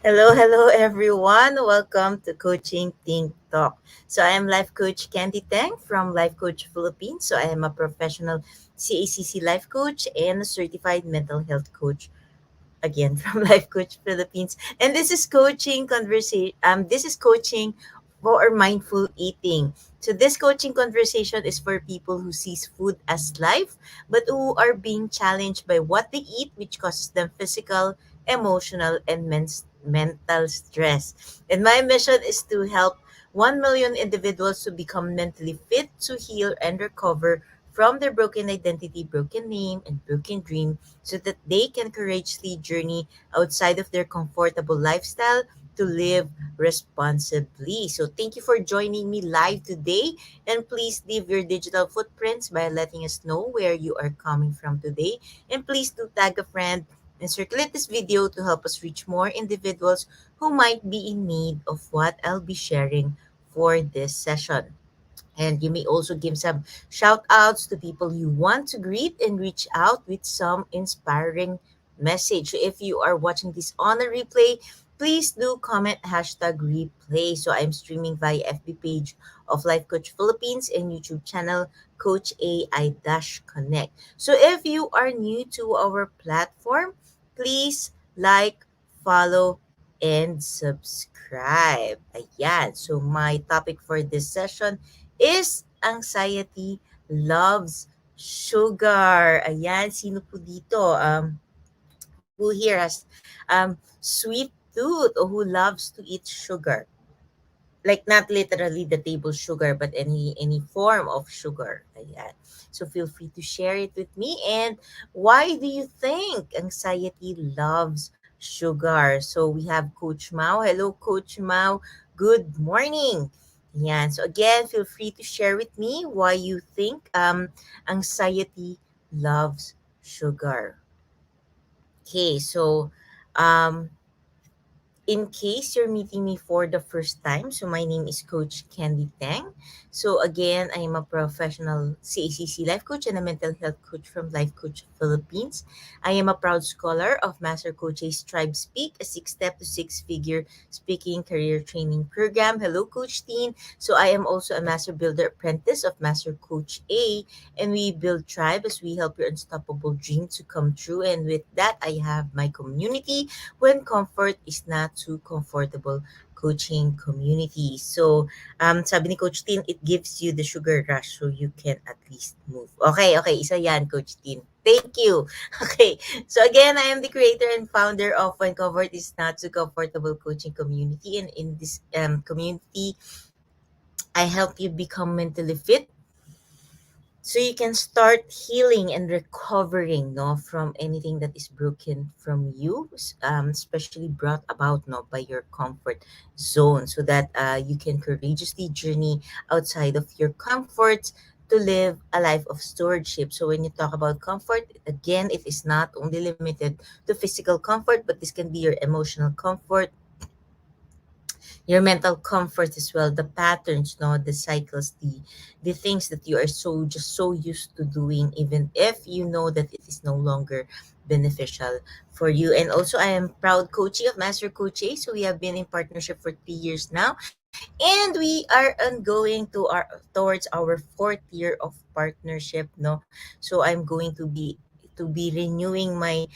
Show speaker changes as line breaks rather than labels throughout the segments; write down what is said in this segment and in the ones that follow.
Hello, everyone. Welcome to Coaching Think Talk. So, I am Life Coach Candee Teng from Life Coach Philippines. So, I am a professional CACC life coach and a certified mental health coach again from Life Coach Philippines. And this is coaching conversation. This is coaching for mindful eating. So this coaching conversation is for people who sees food as life, but who are being challenged by what they eat, which causes them physical, emotional, and mental stress. And my mission is to help 1 million individuals to become mentally fit to heal and recover from their broken identity, broken name, and broken dream so that they can courageously journey outside of their comfortable lifestyle to live responsibly. So, thank you for joining me live today. And please leave your digital footprints by letting us know where you are coming from today. And please do tag a friend and circulate this video to help us reach more individuals who might be in need of what I'll be sharing for this session. And you may also give some shout outs to people you want to greet and reach out with some inspiring message. So if you are watching this on a replay, please do comment hashtag replay. So I'm streaming via FB page of Life Coach Philippines and YouTube channel Coach AI Connect. So if you are new to our platform, please like, follow, and subscribe. Ayan. So my topic for this session is anxiety loves sugar. Ayan, sino po dito? Who here has sweet tooth or who loves to eat sugar? Like not literally the table sugar, but any form of sugar. Ayan. So feel free to share it with me. And why do you think anxiety loves sugar? So we have Coach Mao. Hello, Coach Mao. Good morning. Yan. So again, feel free to share with me why you think anxiety loves sugar. Okay, so um in case you're meeting me for the first time, so my name is Coach Candee Teng. So again, I am a professional CACC life coach and a mental health coach from Life Coach Philippines. I am a proud scholar of Master Coach's Tribe Speak, a six-step to six-figure speaking career training program. Hello, Coach Teen. So I am also a Master Builder Apprentice of Master Coach A, and we build tribe as we help your unstoppable dream to come true. And with that, I have my community when comfort is not too comfortable coaching community. So, sabi ni Coach Tin, it gives you the sugar rush so you can at least move. Okay, isa yan, Coach Tin. Thank you. Okay, so again, I am the creator and founder of When Comfort is Not Too Comfortable Coaching Community. And in this community, I help you become mentally fit so you can start healing and recovering no from anything that is broken from you, especially brought about no by your comfort zone, so that you can courageously journey outside of your comfort to live a life of stewardship. So when you talk about comfort, again, it is not only limited to physical comfort, but this can be your emotional comfort, your mental comfort as well, the patterns, no, the cycles, the things that you are so used to doing, even if you know that it is no longer beneficial for you. And also, I am proud coachee of Master Coach A. So we have been in partnership for 3 years now, and we are ongoing to our towards our fourth year of partnership, no. So I'm going to be renewing my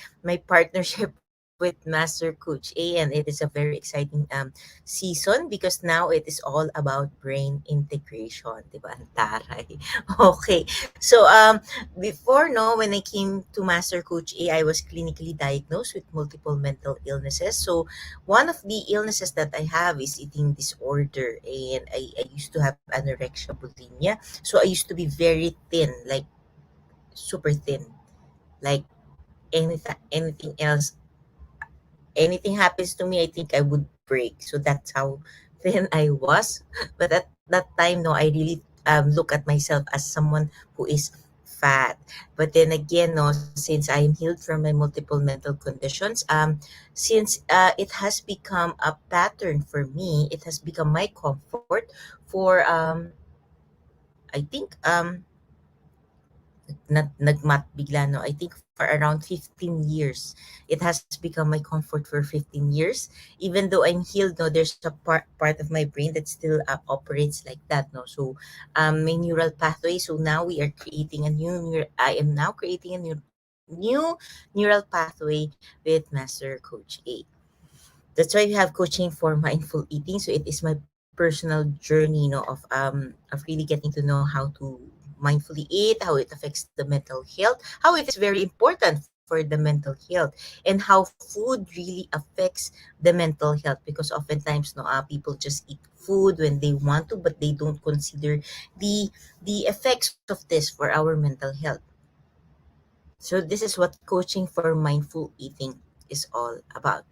partnership with Master Coach A, and it is a very exciting season because now it is all about brain integration, 'di ba? Ang taray. Okay. So before, no, when I came to Master Coach A, I was clinically diagnosed with multiple mental illnesses. So one of the illnesses that I have is eating disorder, and I used to have anorexia bulimia. So I used to be very thin, like super thin, like anything else, anything happens to me, I think I would break. So that's how thin I was. But at that time, no, I really look at myself as someone who is fat. But then again, no, since I am healed from my multiple mental conditions, since it has become a pattern for me, it has become my comfort for I think nagmat bigla no. I think for around 15 years. It has become my comfort for 15 years. Even though I'm healed, no, there's a part of my brain that still operates like that, no. So, my neural pathway. So now we are creating a I am now creating a new neural pathway with Master Coach A. That's why we have coaching for mindful eating. So it is my personal journey, of really getting to know how to mindfully eat, how it affects the mental health, how it is very important for the mental health, and how food really affects the mental health. Because oftentimes, no, people just eat food when they want to, but they don't consider the the effects of this for our mental health. So this is what coaching for mindful eating is all about.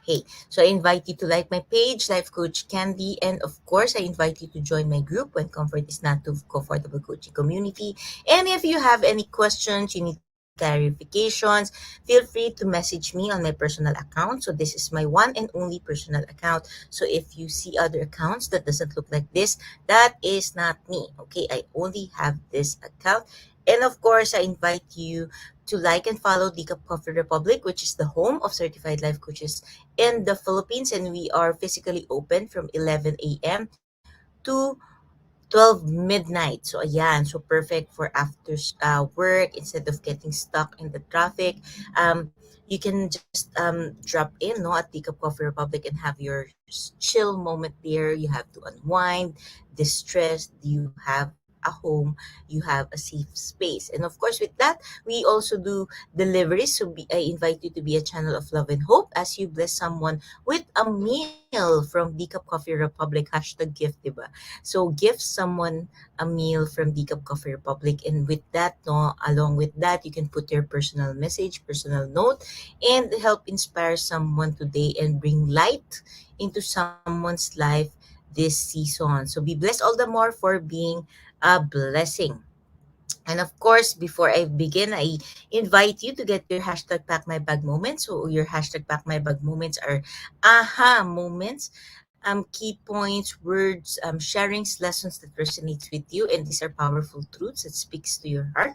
Hey, so I invite you to like my page, Life Coach Candy, and of course, I invite you to join my group when comfort is not too comfortable coaching community. And if you have any questions, you need clarifications, feel free to message me on my personal account. So this is my one and only personal account. So if you see other accounts that doesn't look like this, that is not me. Okay, I only have this account. And of course, I invite you to like and follow the Cup Coffee Republic, which is the home of certified life coaches in the Philippines, and we are physically open from 11 a.m. to 12 midnight. So ayan, so perfect for after work instead of getting stuck in the traffic. You can just drop in, no, at Teacup Coffee Republic and have your chill moment there. You have to unwind, distress. You have a home, you have a safe space. And of course, with that, we also do deliveries. So I invite you to be a channel of love and hope as you bless someone with a meal from Teacup Coffee Republic, hashtag gift, diba? So give someone a meal from Decaf Coffee Republic, and with that, no, along with that, you can put your personal message, personal note, and help inspire someone today and bring light into someone's life this season. So be blessed all the more for being a blessing. And of course, before I begin, I invite you to get your hashtag pack my bag moments. So your hashtag pack my bag moments are aha moments, key points, words, sharings, lessons that resonates with you, and these are powerful truths that speaks to your heart.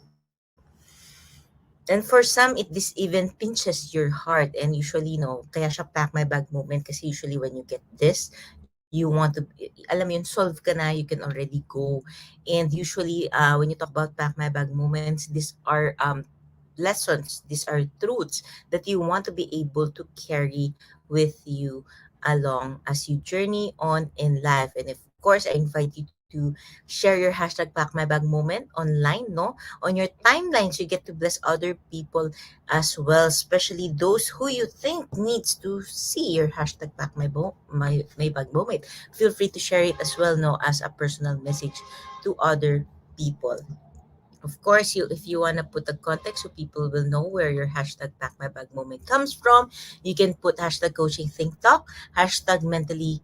And for some, this even pinches your heart. And usually, kaya siya pack my bag moment kasi usually when you get this, you want to, alam mo yun, solve ka na, you can already go. And usually, when you talk about pack my bag moments, these are lessons, these are truths that you want to be able to carry with you along as you journey on in life. And of course, I invite you to share your hashtag pack my bag moment online, no, on your timelines. You get to bless other people as well, especially those who you think needs to see your hashtag pack my bag moment. Feel free to share it as well, no, as a personal message to other people. Of course, if you want to put a context so people will know where your hashtag pack my bag moment comes from, you can put hashtag coaching think talk, hashtag mentally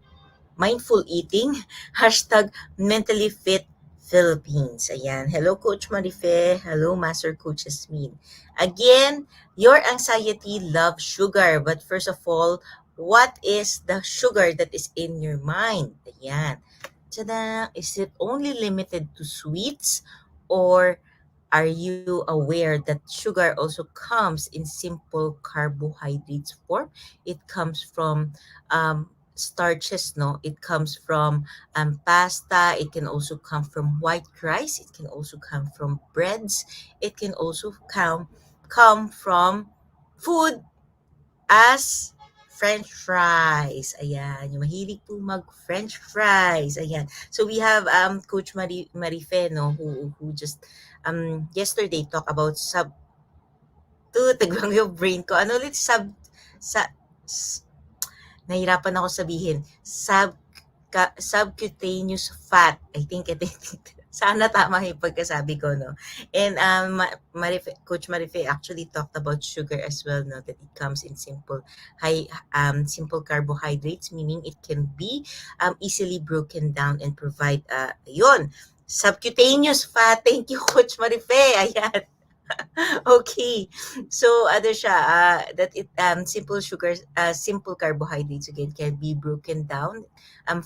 mindful eating, hashtag mentally fit Philippines. Ayan. Hello, Coach Marife. Hello, Master Coach Jasmine. Again, your anxiety loves sugar. But first of all, what is the sugar that is in your mind? Ayan. Tada! Is it only limited to sweets, or are you aware that sugar also comes in simple carbohydrates form? It comes from starches, no? It comes from pasta. It can also come from white rice. It can also come from breads. It can also come from food as French fries. Ayan, yung mahilig po mag-French fries. Ayan. So we have Coach Marife, no, who just yesterday talked about tigwang yung brain ko. Ano ulit? Sa, nahirapan ako sabihin. Subcutaneous fat. I think it sana tama yung pagkasabi ko, no? And Coach Marife actually talked about sugar as well, no? That it comes in simple carbohydrates, meaning it can be easily broken down and provide, yun, subcutaneous fat. Thank you, Coach Marife. Ayan. Okay. So ano siya, that it simple sugars, simple carbohydrates again can be broken down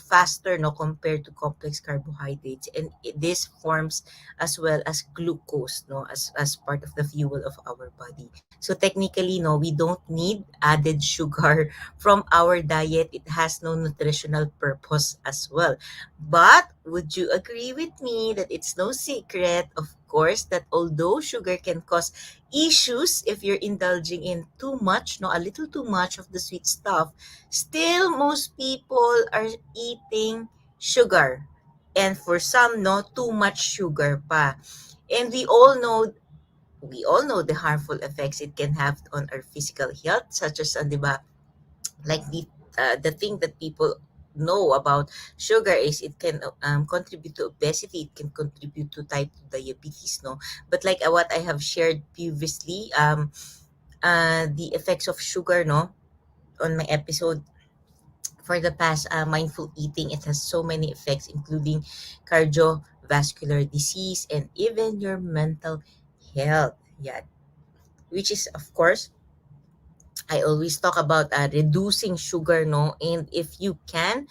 faster no compared to complex carbohydrates, and this forms as well as glucose no as part of the fuel of our body. So technically no, we don't need added sugar from our diet. It has no nutritional purpose as well. But would you agree with me that it's no secret, of course, that although sugar can cause issues if you're indulging in too much, no, a little too much of the sweet stuff, still most people are eating sugar. And for some, no, too much sugar pa. And we all know the harmful effects it can have on our physical health, such as, 'di ba, like the thing that people know about sugar is it can contribute to obesity, it can contribute to type 2 diabetes, no. But like what I have shared previously, the effects of sugar, no, on my episode for the past, mindful eating, it has so many effects including cardiovascular disease and even your mental health. Yeah, which is of course I always talk about reducing sugar, no? And if you can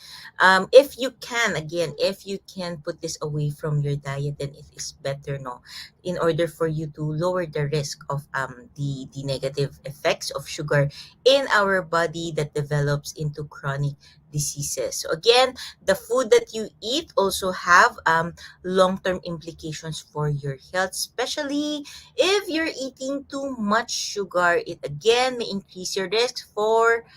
put this away from your diet, then it is better, no? In order for you to lower the risk of the negative effects of sugar in our body that develops into chronic diseases. So again, the food that you eat also have long-term implications for your health, especially if you're eating too much sugar. It again may increase your risk for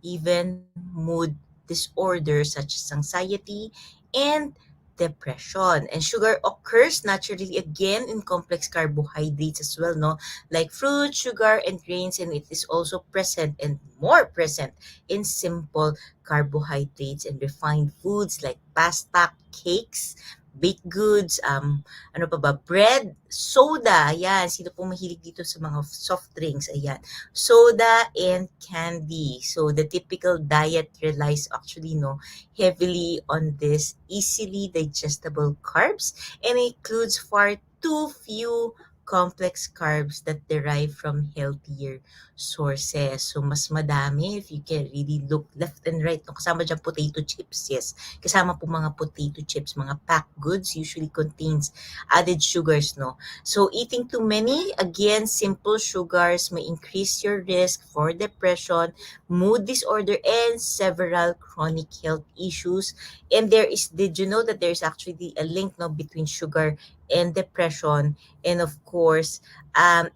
even mood disorders such as anxiety and depression. And sugar occurs naturally again in complex carbohydrates as well, no? Like fruit, sugar, and grains, and it is also present and more present in simple carbohydrates and refined foods like pasta, cakes, baked goods, ano pa ba, bread, soda, ayan. Sino pong mahilig dito sa mga soft drinks, ayan, soda and candy. So the typical diet relies actually no heavily on this easily digestible carbs and includes far too few complex carbs that derive from healthier sources. So mas madami if you can really look left and right. No? Kasama dyan potato chips, yes. Kasama po mga potato chips, mga packed goods usually contains added sugars, no? So eating too many, again, simple sugars may increase your risk for depression, mood disorder, and several chronic health issues. And did you know that there's actually a link no, between sugar and depression? And of course,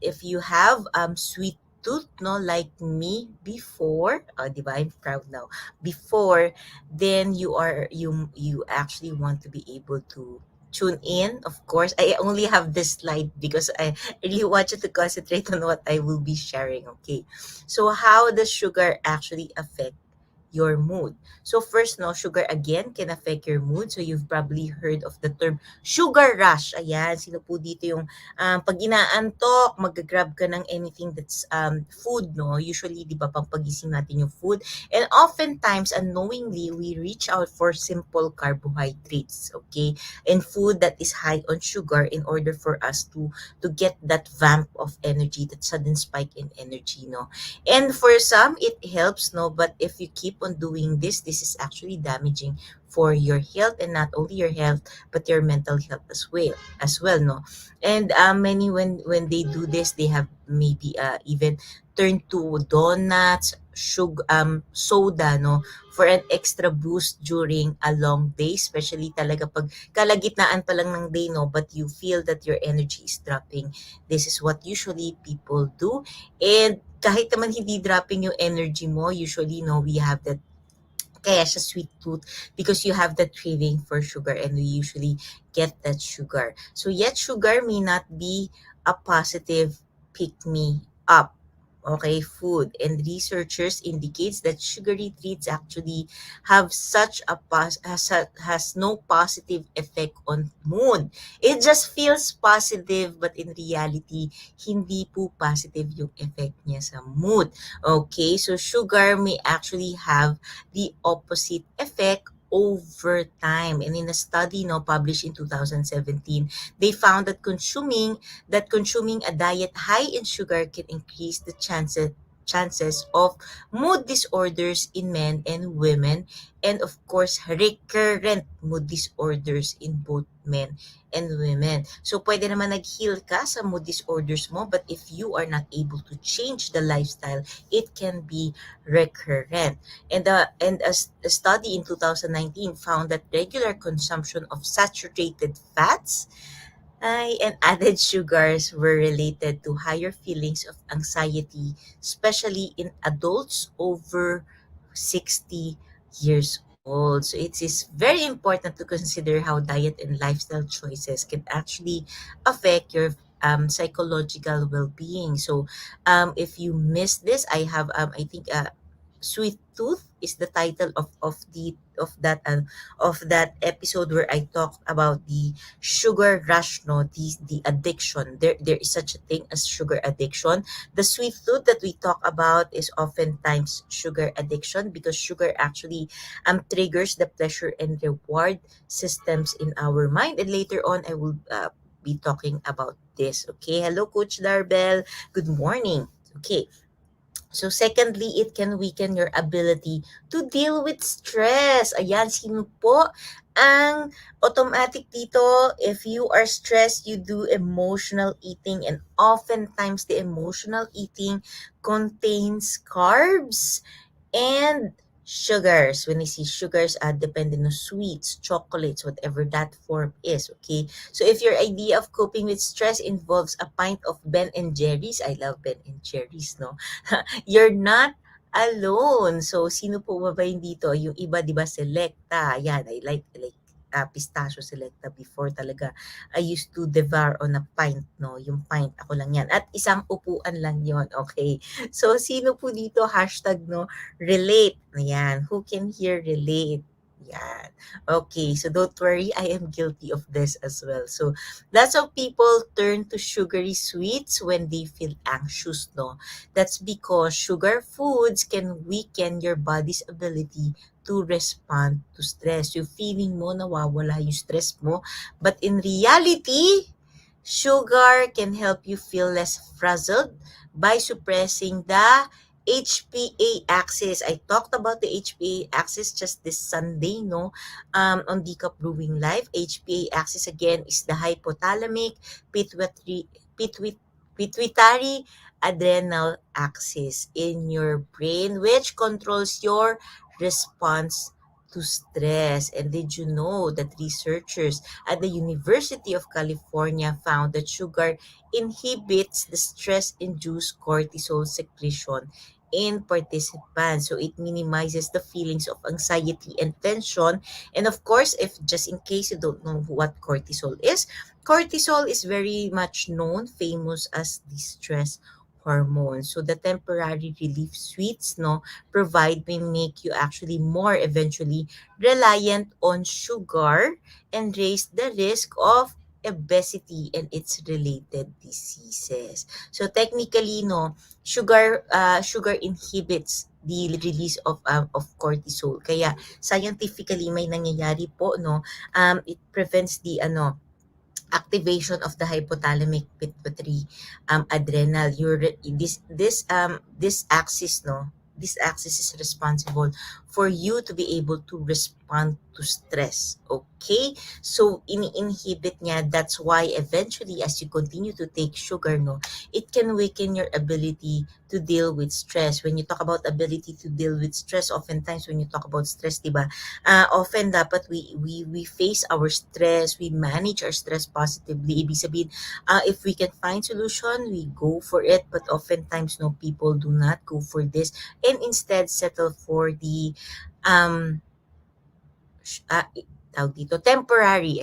if you have sweet tooth, no, like me before, di ba? I'm proud now. Before, then you actually want to be able to tune in. Of course, I only have this slide because I really want you to concentrate on what I will be sharing. Okay. So how does sugar actually affect your mood? So first, no, sugar again can affect your mood. So you've probably heard of the term sugar rush. Ayan, sino po dito yung pag inaantok, mag-grab ka ng anything that's food, no? Usually, di ba, pampagising natin yung food. And oftentimes, unknowingly, we reach out for simple carbohydrates, okay? And food that is high on sugar in order for us to get that vamp of energy, that sudden spike in energy, no? And for some, it helps, no? But if you keep on doing this is actually damaging for your health, and not only your health, but your mental health as well, no? And many when they do this, they have maybe even turned to donuts, sugar, soda, no? For an extra boost during a long day, especially talaga pag kalagitnaan pa lang ng day, no? But you feel that your energy is dropping. This is what usually people do. And kahit naman hindi dropping yung energy mo, usually, no, we have that kaya siya sweet tooth because you have that craving for sugar, and we usually get that sugar. So yet sugar may not be a positive pick me up. Okay, food, and researchers indicates that sugary treats actually have such has no positive effect on mood. It just feels positive, but in reality hindi po positive yung effect niya sa mood. Okay, so sugar may actually have the opposite effect over time. And in a study published in 2017, they found that consuming a diet high in sugar can increase the chances of mood disorders in men and women, and of course recurrent mood disorders in both men and women. So pwede naman nag-heal ka sa mood disorders mo, but if you are not able to change the lifestyle, it can be recurrent. And a study in 2019 found that regular consumption of saturated fats and added sugars were related to higher feelings of anxiety, especially in adults over 60 years old. So it is very important to consider how diet and lifestyle choices can actually affect your psychological well-being. So if you missed this, I have I think Sweet Tooth is the title of that episode where I talked about the sugar rush, no, the addiction. There is such a thing as sugar addiction. The sweet tooth that we talk about is oftentimes sugar addiction, because sugar actually triggers the pleasure and reward systems in our mind. And later on, I will be talking about this. Okay, hello, Coach Darbel. Good morning. Okay, so secondly, it can weaken your ability to deal with stress. Ayan, sino po ang automatic dito? If you are stressed, you do emotional eating, and oftentimes the emotional eating contains carbs and sugars. When I say sugars, depending on sweets, chocolates, whatever that form is, okay? So if your idea of coping with stress involves a pint of Ben and Jerry's, I love Ben and Jerry's, no? You're not alone. So sino po ba hindi dito? Yung iba, di ba, Selecta. Yan, I like pistachio Selecta before talaga. I used to devour on a pint, no? Yung pint, ako lang yan. At isang upuan lang yon, okay? So, sino po dito, hashtag, no, relate. Ayan, who can here relate? Yan. Okay, so don't worry, I am guilty of this as well. So, lots of people turn to sugary sweets when they feel anxious, no? That's because sugar foods can weaken your body's ability to respond to stress. Yung feeling mo nawawala yung stress mo, but in reality, sugar can help you feel less frazzled by suppressing the HPA axis. I talked about the HPA axis just this Sunday, no? On Decaf Brewing Live. HPA axis again is the hypothalamic pituitary adrenal axis in your brain, which controls your response to stress. And did you know that researchers at the University of California found that sugar inhibits the stress-induced cortisol secretion in participants. So it minimizes the feelings of anxiety and tension. And of course, if just in case you don't know what cortisol is very much known, famous as the stress hormone. So the temporary relief sweets, no, provide may make you actually more eventually reliant on sugar and raise the risk of obesity and its related diseases. So technically, no, sugar inhibits the release of cortisol. Kaya scientifically may nangyayari po, no, it prevents the activation of the hypothalamic pituitary adrenal. This axis, no, this axis is responsible for you to be able to respond to stress. Okay, so inhibit niya. That's why eventually, as you continue to take sugar, no, it can weaken your ability to deal with stress. When you talk about ability to deal with stress, oftentimes when you talk about stress, diba, often dapat we face our stress, we manage our stress positively. Ibig sabihin, if we can find solution, we go for it. But oftentimes, no, people do not go for this and instead settle for the um tawag dito, temporary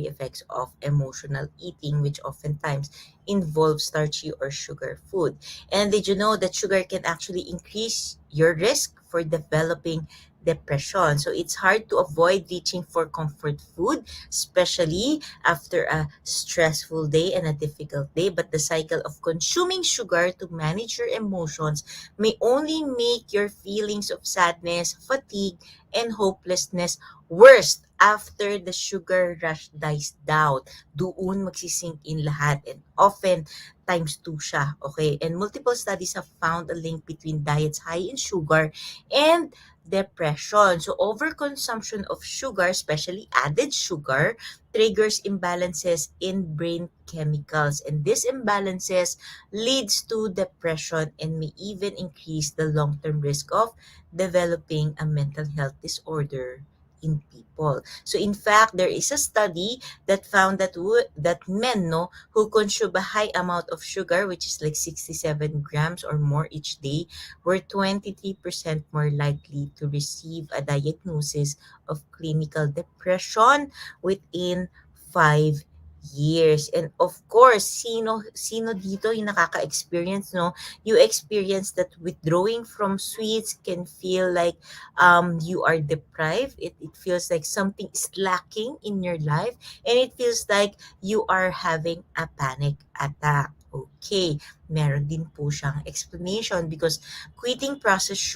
effects of emotional eating, which oftentimes involves starchy or sugar food. And did you know that sugar can actually increase your risk for developing depression. So it's hard to avoid reaching for comfort food, especially after a stressful day and a difficult day. But the cycle of consuming sugar to manage your emotions may only make your feelings of sadness, fatigue, and hopelessness worse after the sugar rush dies down. Doon magsisink in lahat, and often times 2 siya, okay? And multiple studies have found a link between diets high in sugar and depression. So overconsumption of sugar, especially added sugar, triggers imbalances in brain chemicals, and these imbalances leads to depression and may even increase the long-term risk of developing a mental health disorder in people. So in fact, there is a study that found that that men no who consume a high amount of sugar, which is like 67 grams or more each day, were 23% more likely to receive a diagnosis of clinical depression within 5 years. And of course, sino dito yung nakaka-experience, no? You experience that withdrawing from sweets can feel like you are deprived. It feels like something is lacking in your life, and it feels like you are having a panic attack. Okay, meron din po siyang explanation because quitting processed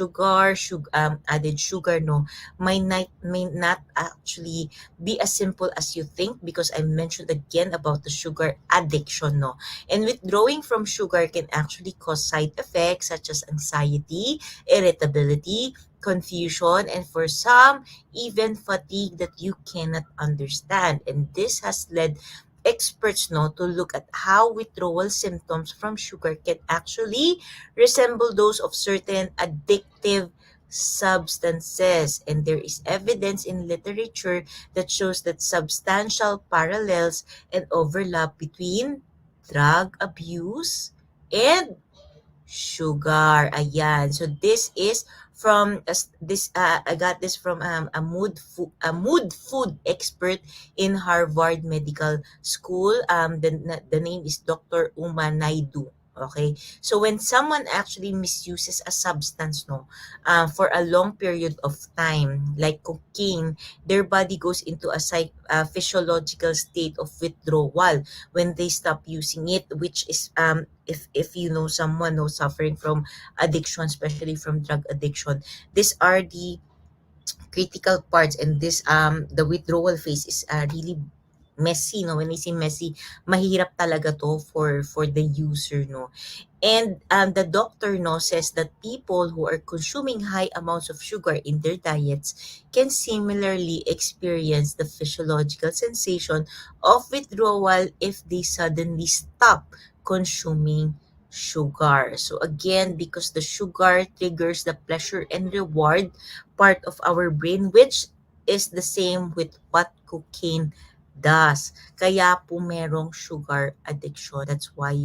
added sugar, no, may not actually be as simple as you think, because I mentioned again about the sugar addiction, no. And withdrawing from sugar can actually cause side effects such as anxiety, irritability, confusion, and for some, even fatigue that you cannot understand. And this has led experts no to look at how withdrawal symptoms from sugar can actually resemble those of certain addictive substances. And there is evidence in literature that shows that substantial parallels and overlap between drug abuse and sugar. Ayan. So this is from I got this from a mood food expert in Harvard Medical School. The name is Dr. Uma Naidu. Okay, so when someone actually misuses a substance, no, for a long period of time, like cocaine, their body goes into a physiological state of withdrawal when they stop using it, which is if you know someone who's suffering from addiction, especially from drug addiction, these are the critical parts. And this the withdrawal phase is really messy, no. When I say messy, mahirap talaga to for the user, no. And the doctor no says that people who are consuming high amounts of sugar in their diets can similarly experience the physiological sensation of withdrawal if they suddenly stop consuming sugar. So again, because the sugar triggers the pleasure and reward part of our brain, which is the same with what cocaine does. Kaya po merong sugar addiction. That's why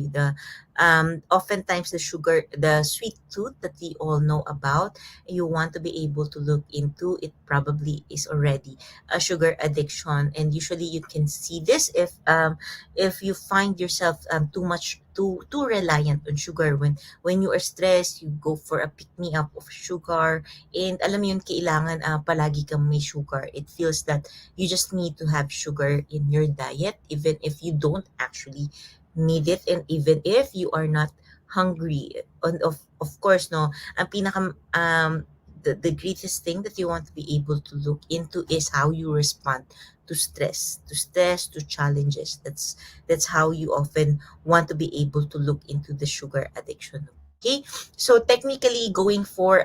oftentimes the sweet tooth that we all know about, you want to be able to look into, it probably is already a sugar addiction. And usually you can see this if you find yourself too reliant on sugar. When you are stressed, you go for a pick me up of sugar, and alam mo yun, kailangan palagi kang may sugar. It feels that you just need to have sugar in your diet even if you don't actually need it, and even if you are not hungry. And of course, no, ang pinaka the greatest thing that you want to be able to look into is how you respond to challenges. That's how you often want to be able to look into the sugar addiction. Okay, so technically going for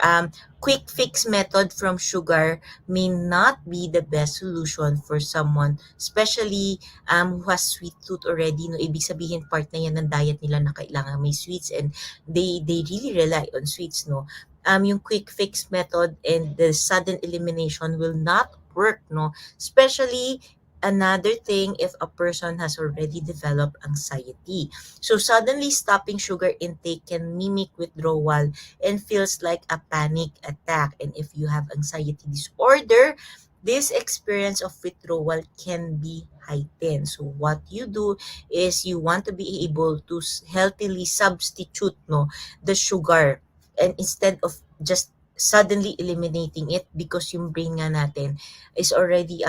quick fix method from sugar may not be the best solution for someone, especially who has sweet tooth already, no. Ibig sabihin part na yan ng diet nila na kailangan may sweets, and they really rely on sweets, no. Yung quick fix method and the sudden elimination will not work, no. Especially another thing if a person has already developed anxiety. So suddenly stopping sugar intake can mimic withdrawal and feels like a panic attack. And if you have anxiety disorder, this experience of withdrawal can be heightened. So what you do is you want to be able to healthily substitute, no, the sugar, and instead of just suddenly eliminating it because yung brain nga natin is already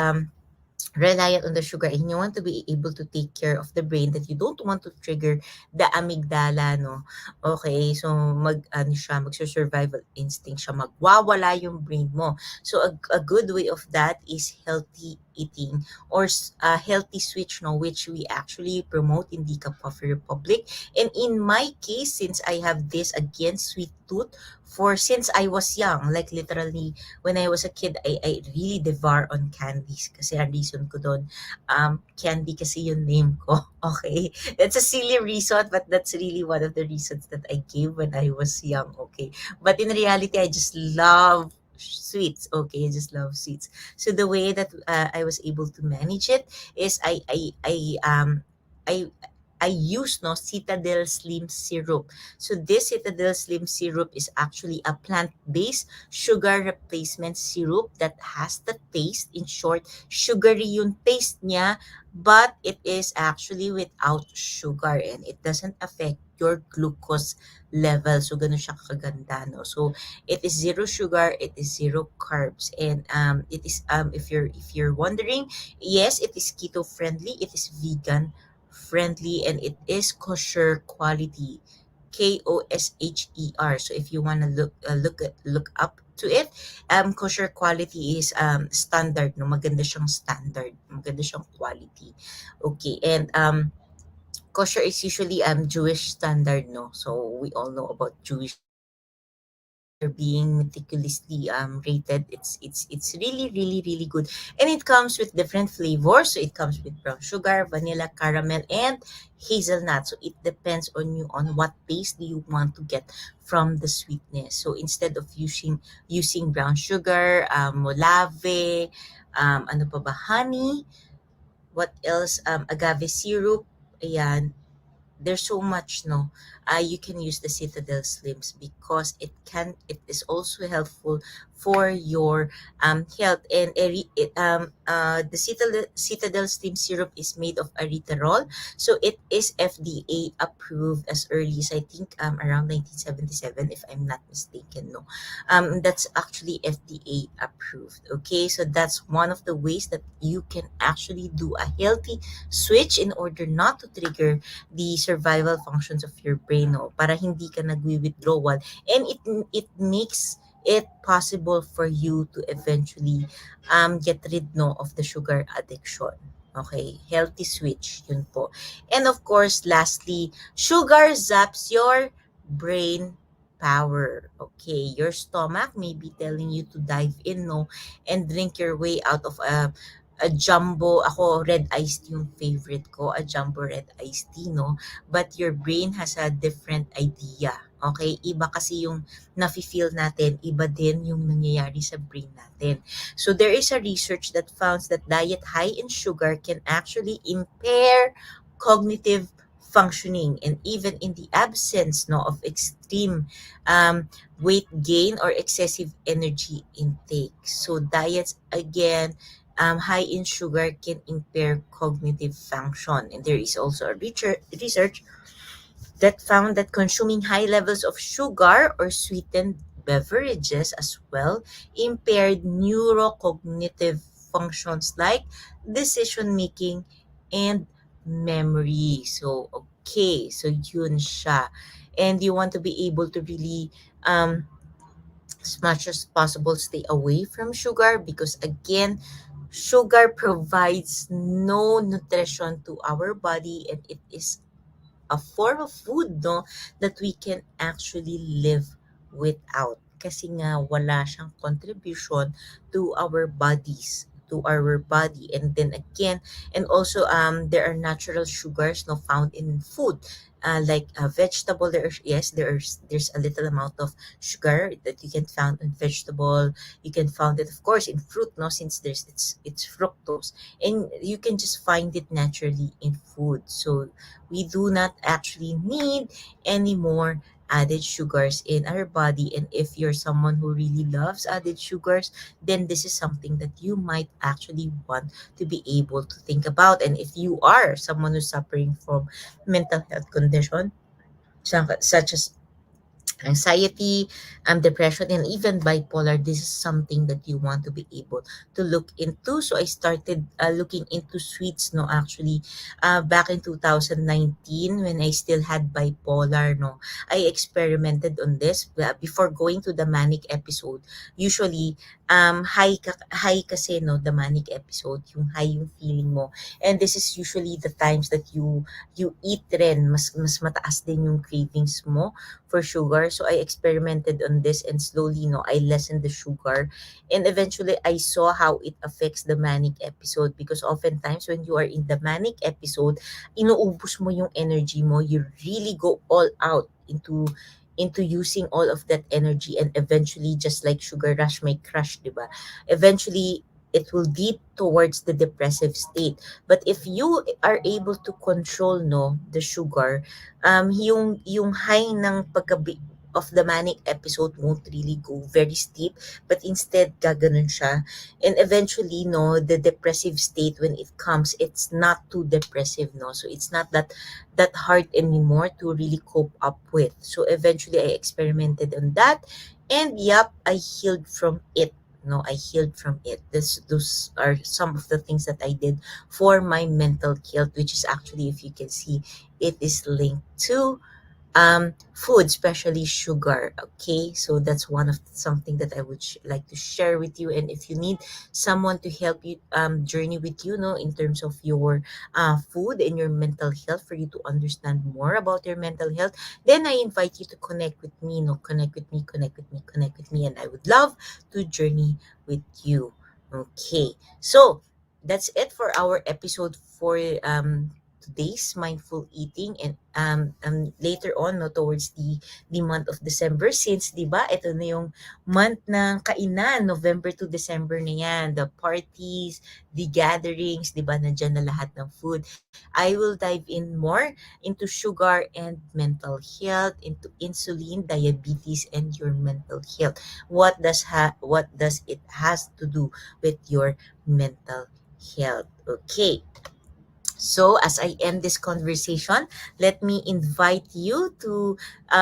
reliant on the sugar, and you want to be able to take care of the brain, that you don't want to trigger the amygdala, no? Okay, so ano siya, magsu-survival instinct siya, magwawala yung brain mo. So a good way of that is healthy eating, or a healthy switch, no, which we actually promote in the Coffee Republic. And in my case, since I have this against sweet tooth for since I was young, like literally when I was a kid, I really devour on candies. Kasi ang reason ko doon, candy kasi yung name ko. Okay? That's a silly reason, but that's really one of the reasons that I gave when I was young. Okay? But in reality, I just love sweets. Okay? I just love sweets. So the way that I was able to manage it is I I use, no, Citadel Slim Syrup. So this Citadel Slim Syrup is actually a plant-based sugar replacement syrup that has the taste. In short, sugary yung taste niya, but it is actually without sugar, and it doesn't affect your glucose level. So ganun siya kaganda, no? So it is zero sugar, it is zero carbs, and it is if you're wondering, yes, it is keto friendly, it is vegan friendly, and it is kosher quality. KOSHER. So if you want to look up to it, kosher quality is standard, no, maganda siyang standard, maganda siyang quality. Okay, and kosher is usually Jewish standard, no. So we all know about Jewish standard. They're being meticulously rated. It's really really good, and it comes with different flavors. So it comes with brown sugar, vanilla, caramel, and hazelnut. So it depends on you on what taste do you want to get from the sweetness. So instead of using brown sugar, molave, ano pa ba, honey, what else, agave syrup, ayan, there's so much, no. You can use the Citadel Slims because it is also helpful for your health. And the Citadel Slim syrup is made of erythritol, so it is FDA approved as early as, I think, around 1977, if I'm not mistaken, no. That's actually FDA approved. Okay, so that's one of the ways that you can actually do a healthy switch in order not to trigger the survival functions of your brain, no, para hindi ka nagwi-withdrawal, and it makes it possible for you to eventually get rid, no, of the sugar addiction. Okay, healthy switch, yun po. And of course, lastly, sugar zaps your brain power. Okay, your stomach may be telling you to dive in, no, and drink your way out of a jumbo, ako red iced tea yung favorite ko, a jumbo red iced tea, no? But your brain has a different idea. Okay? Iba kasi yung nafe-feel natin, iba din yung nangyayari sa brain natin. So there is a research that found that diet high in sugar can actually impair cognitive functioning, and even in the absence, no, of extreme weight gain or excessive energy intake. So diets, again, high in sugar can impair cognitive function. And there is also a research that found that consuming high levels of sugar or sweetened beverages as well impaired neurocognitive functions like decision making and memory. So, okay. So, yun siya. And you want to be able to really as much as possible stay away from sugar, because again, sugar provides no nutrition to our body, and it is a form of food, no, that we can actually live without, kasi nga wala siyang contribution to our bodies, to our body. And then again, and also there are natural sugars, no, found in food, like a vegetable. There's a little amount of sugar that you can found in vegetable. You can find it, of course, in fruit, no, since there's it's fructose, and you can just find it naturally in food. So we do not actually need any more added sugars in our body. And if you're someone who really loves added sugars, then this is something that you might actually want to be able to think about. And if you are someone who's suffering from mental health condition, such as anxiety, depression, and even bipolar. This is something that you want to be able to look into. So I started looking into sweets, no, actually, back in 2019 when I still had bipolar, no. I experimented on this before going to the manic episode. Usually, high kasi, no, the manic episode, yung high yung feeling mo. And this is usually the times that you eat rin, mas mataas din yung cravings mo for sugar. So I experimented on this and slowly, no, I lessened the sugar. And eventually I saw how it affects the manic episode because oftentimes when you are in the manic episode, inuubos mo yung energy mo. You really go all out into using all of that energy, and eventually, just like sugar rush may crush, diba? Eventually it will deep towards the depressive state. But if you are able to control, no, the sugar, yung high ng pagka of the manic episode won't really go very steep, but instead gaganon siya. And eventually, no, the depressive state, when it comes, it's not too depressive, no, so it's not that hard anymore to really cope up with. So eventually I experimented on that, and yep, I healed from it. No, I healed from it. Those are some of the things that I did for my mental health, which is actually, if you can see, it is linked to food, especially sugar. Okay, so that's one of something that I would like to share with you. And if you need someone to help you journey with you, no, in terms of your food and your mental health, for you to understand more about your mental health, then I invite you to connect with me. No, connect with me, connect with me, connect with me, and I would love to journey with you. Okay, so that's it for our episode for today's mindful eating. And later on, no, towards the month of December, since 'di ba ito na yung month ng kainan, November to December na yan, the parties, the gatherings, 'di ba, nandiyan na lahat ng food. I will dive in more into sugar and mental health, into insulin, diabetes, and your mental health. What does it has to do with your mental health? Okay, so, as I end this conversation, let me invite you to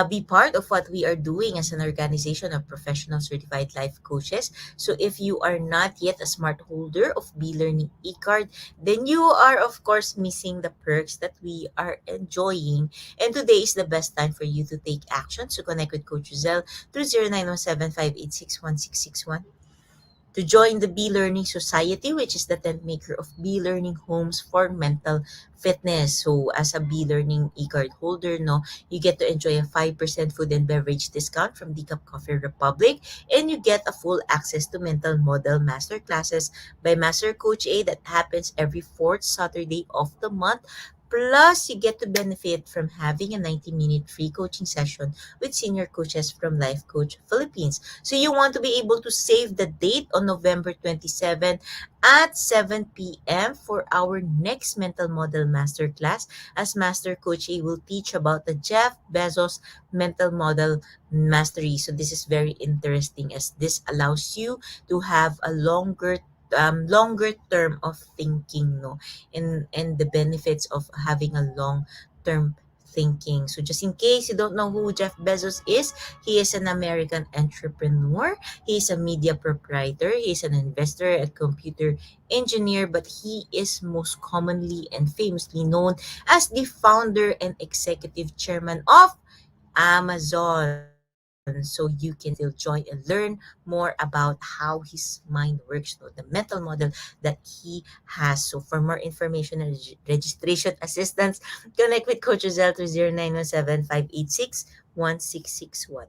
be part of what we are doing as an organization of professional certified life coaches. So, if you are not yet a smart holder of B Learning e-card, then you are, of course, missing the perks that we are enjoying. And today is the best time for you to take action. So, connect with Coach Giselle through 0917-586-1661 to join the Be Learning Society, which is the tent maker of Be Learning homes for mental fitness. So, as a Be Learning e-card holder, no, you get to enjoy a 5% food and beverage discount from Decaf Coffee Republic, and you get a full access to mental model master classes by Master Coach A that happens every fourth Saturday of the month. Plus, you get to benefit from having a 90-minute free coaching session with senior coaches from Life Coach Philippines. So you want to be able to save the date on November 27 at 7 p.m. for our next Mental Model Masterclass, as Master Coach A will teach about the Jeff Bezos Mental Model Mastery. So this is very interesting, as this allows you to have a longer term of thinking, no, and the benefits of having a long term thinking. So just in case you don't know who Jeff Bezos is, he is an American entrepreneur. He is a media proprietor. He is an investor, a computer engineer, but he is most commonly and famously known as the founder and executive chairman of Amazon. So you can still join and learn more about how his mind works, no, the mental model that he has. So for more information and registration assistance, connect with Coach Rizal to 0917-586-1661.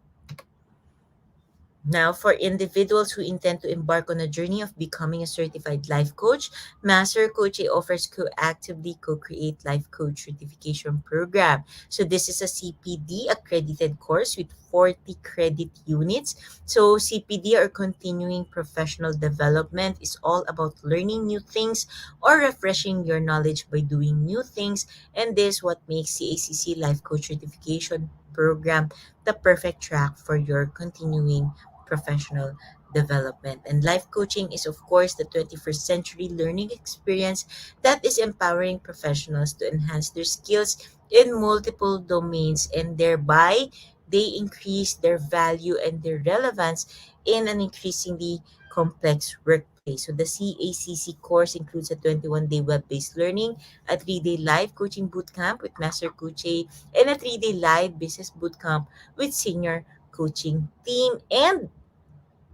Now, for individuals who intend to embark on a journey of becoming a certified life coach, Master Coach A offers co-actively co-create life coach certification program. So this is a CPD accredited course with 40 credit units. So CPD, or continuing professional development, is all about learning new things or refreshing your knowledge by doing new things. And this is what makes CACC Life Coach Certification program the perfect track for your continuing professional development. And life coaching is, of course, the 21st century learning experience that is empowering professionals to enhance their skills in multiple domains, and thereby they increase their value and their relevance in an increasingly complex workplace. So the CACC course includes a 21-day web-based learning, a 3-day live coaching bootcamp with Master Coach A, and a 3-day live business bootcamp with senior coaching team. And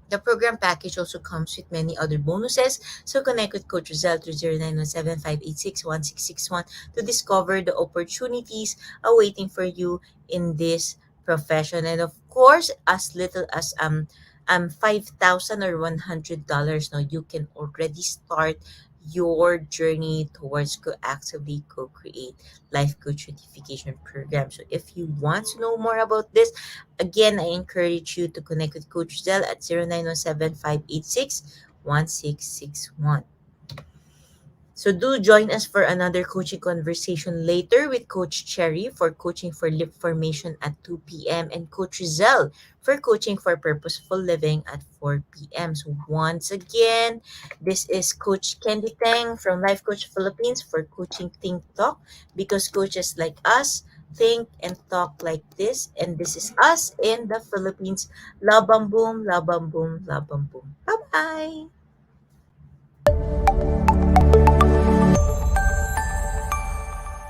the program package also comes with many other bonuses. So connect with Coach Rizal through 0917-586-1661 to discover the opportunities awaiting for you in this profession. And of course, as little as 5,000 or $100 now, you can already start your journey towards actively co-create life coach certification program. So if you want to know more about this, again, I encourage you to connect with Coach Zell at 0917-586-1661. So do join us for another coaching conversation later with Coach Cherry for coaching for lip formation at 2 p.m. and Coach Rizal for coaching for purposeful living at 4 p.m. So once again, this is Coach Candee Teng from Life Coach Philippines for Coaching Think Talk, because coaches like us think and talk like this, and this is us in the Philippines. Labang boom, labang boom, labang boom. Bye-bye!